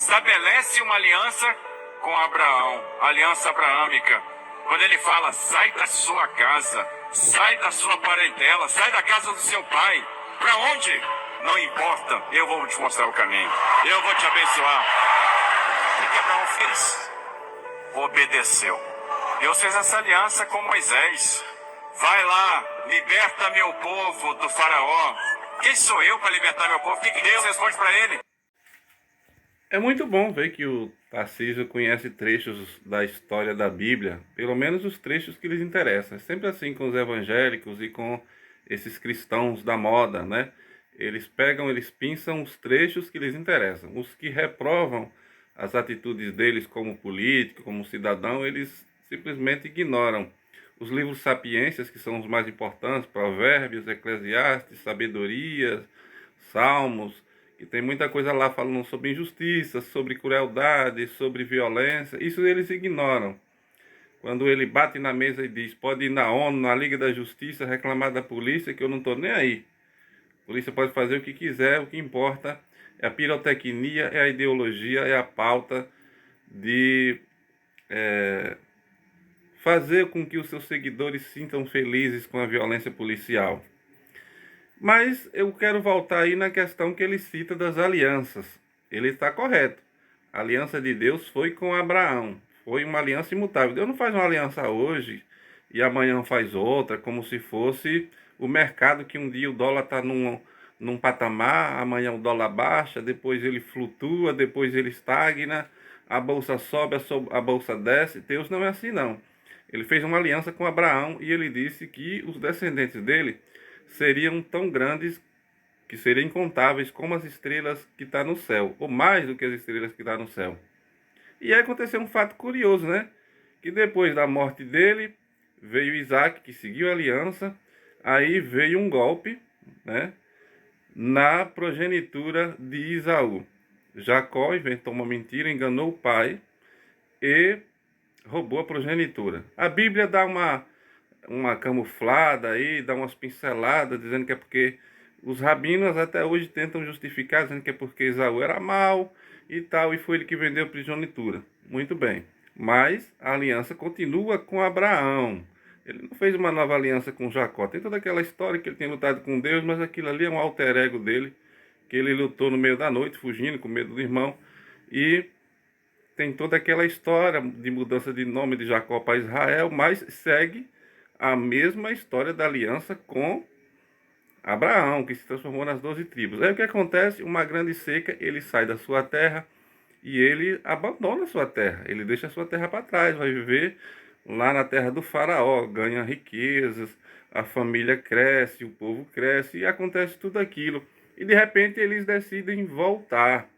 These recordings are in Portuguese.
estabelece uma aliança com Abraão, aliança abraâmica. Quando ele fala, sai da sua casa, sai da sua parentela, sai da casa do seu pai. Para onde? Não importa, eu vou te mostrar o caminho. Eu vou te abençoar. O que Abraão fez? Obedeceu. Deus fez essa aliança com Moisés. Vai lá, liberta meu povo do faraó. Quem sou eu para libertar meu povo? O que Deus responde para ele? É muito bom ver que o Tarcísio conhece trechos da história da Bíblia, pelo menos os trechos que lhes interessam. É sempre assim com os evangélicos e com esses cristãos da moda, né? Eles pegam, eles pinçam os trechos que lhes interessam. Os que reprovam as atitudes deles como político, como cidadão, eles simplesmente ignoram. Os livros sapiências, que são os mais importantes, Provérbios, Eclesiastes, Sabedoria, Salmos, que tem muita coisa lá falando sobre injustiça, sobre crueldade, sobre violência, isso eles ignoram. Quando ele bate na mesa e diz, pode ir na ONU, na Liga da Justiça, reclamar da polícia, que eu não estou nem aí. A polícia pode fazer o que quiser, o que importa é a pirotecnia, é a ideologia, é a pauta de fazer com que os seus seguidores se sintam felizes com a violência policial. Mas eu quero voltar aí na questão que ele cita das alianças. Ele está correto. A aliança de Deus foi com Abraão. Foi uma aliança imutável. Deus não faz uma aliança hoje e amanhã faz outra, como se fosse o mercado que um dia o dólar está num patamar, amanhã o dólar baixa, depois ele flutua, depois ele estagna, a bolsa sobe, a bolsa desce. Deus não é assim não. Ele fez uma aliança com Abraão e ele disse que os descendentes dele seriam tão grandes que seriam incontáveis como as estrelas que estão no céu, ou mais do que as estrelas que estão no céu. E aí aconteceu um fato curioso, né? Que depois da morte dele, veio Isaac, que seguiu a aliança, aí veio um golpe, né? Na progenitura de Esaú. Jacó inventou uma mentira, enganou o pai e roubou a progenitura. A Bíblia dá uma camuflada aí, dá umas pinceladas, dizendo que é porque os rabinos até hoje tentam justificar, dizendo que é porque Esaú era mau e tal, e foi ele que vendeu a progenitura. Muito bem. Mas a aliança continua com Abraão. Ele não fez uma nova aliança com Jacó. Tem toda aquela história que ele tem lutado com Deus, mas aquilo ali é um alter ego dele, que ele lutou no meio da noite, fugindo, com medo do irmão, e tem toda aquela história de mudança de nome de Jacó para Israel, mas segue a mesma história da aliança com Abraão, que se transformou nas 12 tribos. Aí o que acontece? Uma grande seca, ele sai da sua terra e ele abandona a sua terra. Ele deixa a sua terra para trás, vai viver lá na terra do faraó, ganha riquezas, a família cresce, o povo cresce e acontece tudo aquilo. E de repente eles decidem voltar,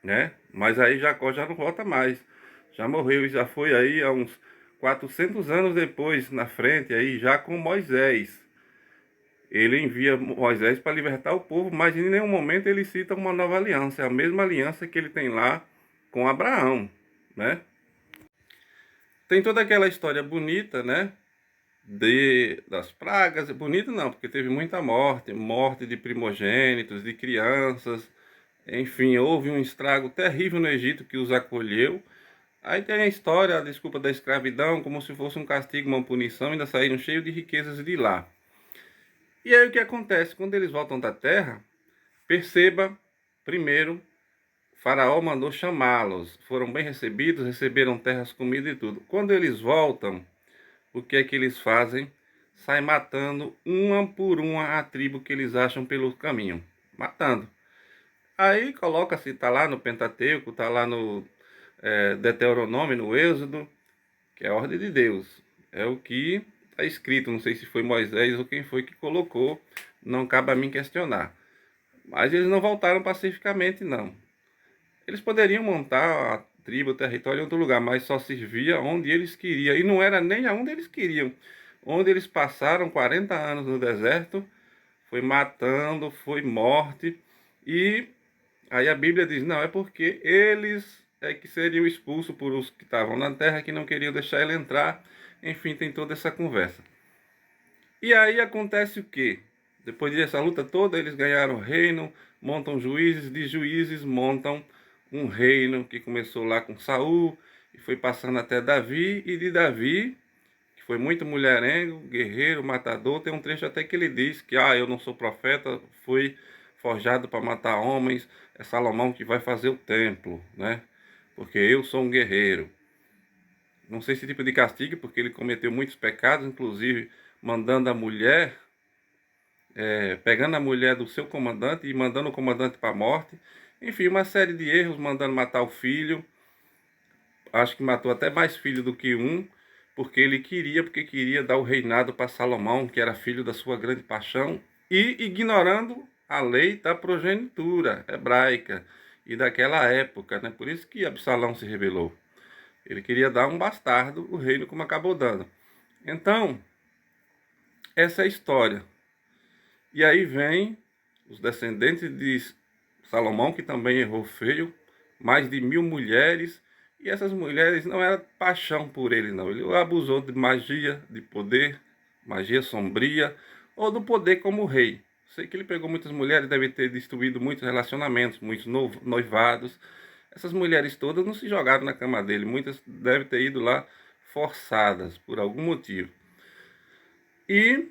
né? Mas aí Jacó já não volta mais. Já morreu e já foi aí há uns 400 anos depois, na frente, aí já com Moisés. Ele envia Moisés para libertar o povo, mas em nenhum momento ele cita uma nova aliança. É a mesma aliança que ele tem lá com Abraão, né? Tem toda aquela história bonita, né? Das pragas. Bonita não, porque teve muita morte de primogênitos, de crianças. Enfim, houve um estrago terrível no Egito que os acolheu. Aí tem a história, a desculpa da escravidão, como se fosse um castigo, uma punição, ainda saíram cheios de riquezas de lá. E aí o que acontece? Quando eles voltam da terra, perceba, primeiro, Faraó mandou chamá-los. Foram bem recebidos, receberam terras, comida e tudo. Quando eles voltam, o que é que eles fazem? Saem matando uma por uma a tribo que eles acham pelo caminho. Matando. Aí coloca-se, está lá no Pentateuco, está lá no Deuteronômio, no Êxodo, que é a ordem de Deus. É o que está escrito, não sei se foi Moisés ou quem foi que colocou, não cabe a mim questionar. Mas eles não voltaram pacificamente, não. Eles poderiam montar a tribo, o território em outro lugar, mas só servia onde eles queriam. E não era nem aonde eles queriam. Onde eles passaram 40 anos no deserto, foi matando, foi morte. E aí a Bíblia diz, não, é porque eles é que seriam expulsos por os que estavam na terra, que não queriam deixar ele entrar. Enfim, tem toda essa conversa. E aí acontece o quê? Depois dessa luta toda, eles ganharam o reino, montam juízes, de juízes montam um reino que começou lá com Saul e foi passando até Davi, e de Davi, que foi muito mulherengo, guerreiro, matador. Tem um trecho até que ele diz que eu não sou profeta, fui forjado para matar homens, é Salomão que vai fazer o templo, né? Porque eu sou um guerreiro. Não sei se tipo de castigo, porque ele cometeu muitos pecados, inclusive mandando a mulher, pegando a mulher do seu comandante e mandando o comandante para a morte. Enfim, uma série de erros, mandando matar o filho. Acho que matou até mais filho do que um, porque queria dar o reinado para Salomão, que era filho da sua grande paixão, e ignorando a lei da progenitura hebraica e daquela época, né? Por isso que Absalão se rebelou. Ele queria dar um bastardo o reino, como acabou dando. Então, essa é a história. E aí vem os descendentes de Salomão, que também errou feio, mais de 1000 mulheres, e essas mulheres não era paixão por ele, não. Ele abusou de magia, de poder, magia sombria, ou do poder como rei. Sei que ele pegou muitas mulheres, deve ter destruído muitos relacionamentos, muitos noivados. Essas mulheres todas não se jogaram na cama dele, muitas devem ter ido lá forçadas, por algum motivo. E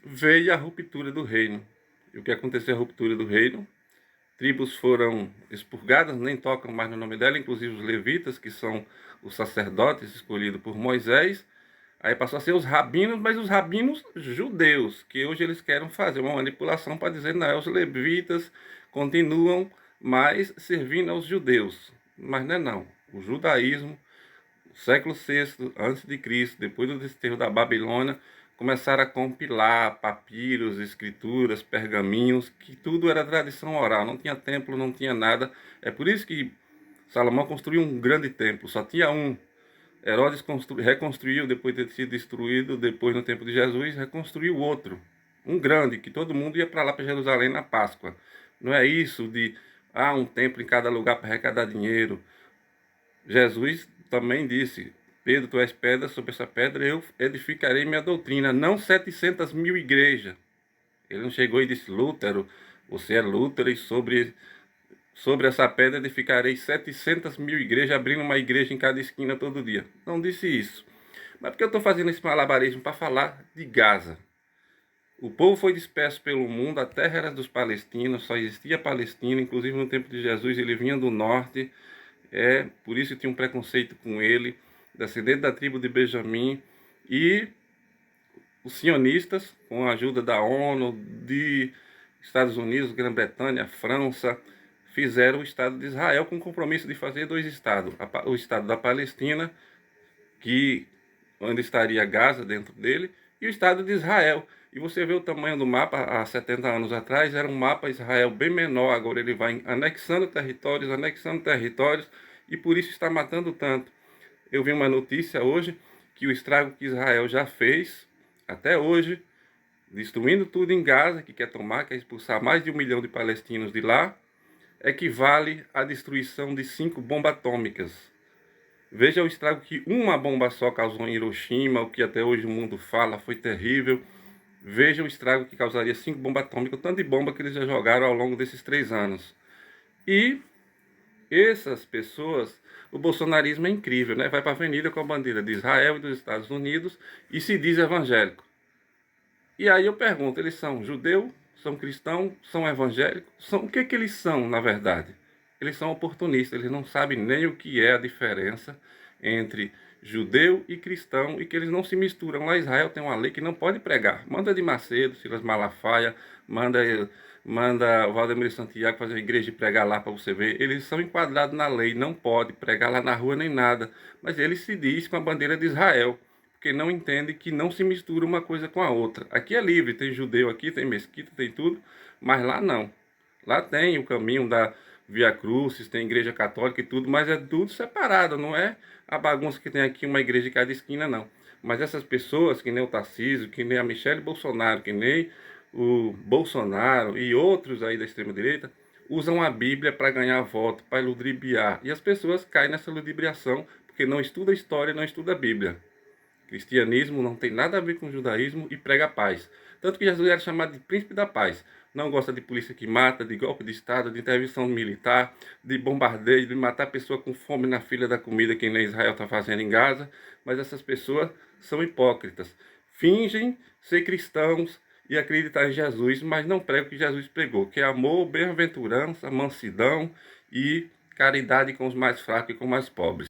veio a ruptura do reino. E o que aconteceu a ruptura do reino? Tribos foram expurgadas, nem tocam mais no nome dela, inclusive os levitas, que são os sacerdotes escolhidos por Moisés. Aí passou a ser os rabinos, mas os rabinos judeus, que hoje eles querem fazer uma manipulação para dizer, não, os levitas continuam mais servindo aos judeus. Mas não é não. O judaísmo, século VI antes de Cristo, depois do desterro da Babilônia, começaram a compilar papiros, escrituras, pergaminhos, que tudo era tradição oral, não tinha templo, não tinha nada. É por isso que Salomão construiu um grande templo, só tinha um. Herodes reconstruiu, depois de ter sido destruído, depois no tempo de Jesus, reconstruiu outro. Um grande, que todo mundo ia para lá, para Jerusalém na Páscoa. Não é isso de, um templo em cada lugar para arrecadar dinheiro. Jesus também disse, Pedro, tu és pedra, sobre essa pedra eu edificarei minha doutrina, não 700.000 igrejas. Ele não chegou e disse, Lútero, você é Lútero e sobre essa pedra edificarei 700.000 igrejas, abrindo uma igreja em cada esquina todo dia. Não disse isso. Mas por que eu estou fazendo esse malabarismo? Para falar de Gaza. O povo foi disperso pelo mundo, a terra era dos palestinos, só existia Palestina, inclusive no tempo de Jesus ele vinha do norte, por isso tinha um preconceito com ele, descendente da tribo de Benjamim, e os sionistas, com a ajuda da ONU, de Estados Unidos, Grã-Bretanha, França, fizeram o Estado de Israel com o compromisso de fazer 2 estados. O Estado da Palestina, onde estaria Gaza dentro dele, e o Estado de Israel. E você vê o tamanho do mapa, há 70 anos atrás, era um mapa Israel bem menor, agora ele vai anexando territórios, e por isso está matando tanto. Eu vi uma notícia hoje, que o estrago que Israel já fez, até hoje, destruindo tudo em Gaza, que quer expulsar mais de 1 milhão de palestinos de lá, equivale à destruição de 5 bombas atômicas. Veja o estrago que uma bomba só causou em Hiroshima, o que até hoje o mundo fala, foi terrível. Veja o estrago que causaria 5 bombas atômicas, o tanto de bomba que eles já jogaram ao longo desses 3 anos. E essas pessoas, o bolsonarismo é incrível, né? Vai para a avenida com a bandeira de Israel e dos Estados Unidos e se diz evangélico. E aí eu pergunto, eles são judeus? São cristãos, são evangélicos, o que eles são, na verdade? Eles são oportunistas, eles não sabem nem o que é a diferença entre judeu e cristão, e que eles não se misturam. Lá em Israel tem uma lei que não pode pregar. Manda de Macedo, Silas Malafaia, manda Valdemir Santiago fazer uma igreja e pregar lá para você ver. Eles são enquadrados na lei, não pode pregar lá na rua nem nada. Mas eles se diz com a bandeira de Israel, porque não entende que não se mistura uma coisa com a outra. Aqui é livre, tem judeu aqui, tem mesquita, tem tudo, mas lá não. Lá tem o caminho da Via Crucis, tem igreja católica e tudo, mas é tudo separado, não é a bagunça que tem aqui uma igreja em cada esquina, não. Mas essas pessoas, que nem o Tarcísio, que nem a Michele Bolsonaro, que nem o Bolsonaro e outros aí da extrema-direita, usam a Bíblia para ganhar voto, para ludibriar. E as pessoas caem nessa ludibriação, porque não estuda a história, não estuda a Bíblia. Cristianismo não tem nada a ver com judaísmo e prega a paz. Tanto que Jesus era chamado de príncipe da paz. não gosta de polícia que mata, de golpe de Estado, de intervenção militar, de bombardeio, de matar pessoa com fome na fila da comida, que nem Israel está fazendo em Gaza. Mas essas pessoas são hipócritas. Fingem ser cristãos e acreditar em Jesus, mas não pregam o que Jesus pregou, que é amor, bem-aventurança, mansidão e caridade com os mais fracos e com os mais pobres.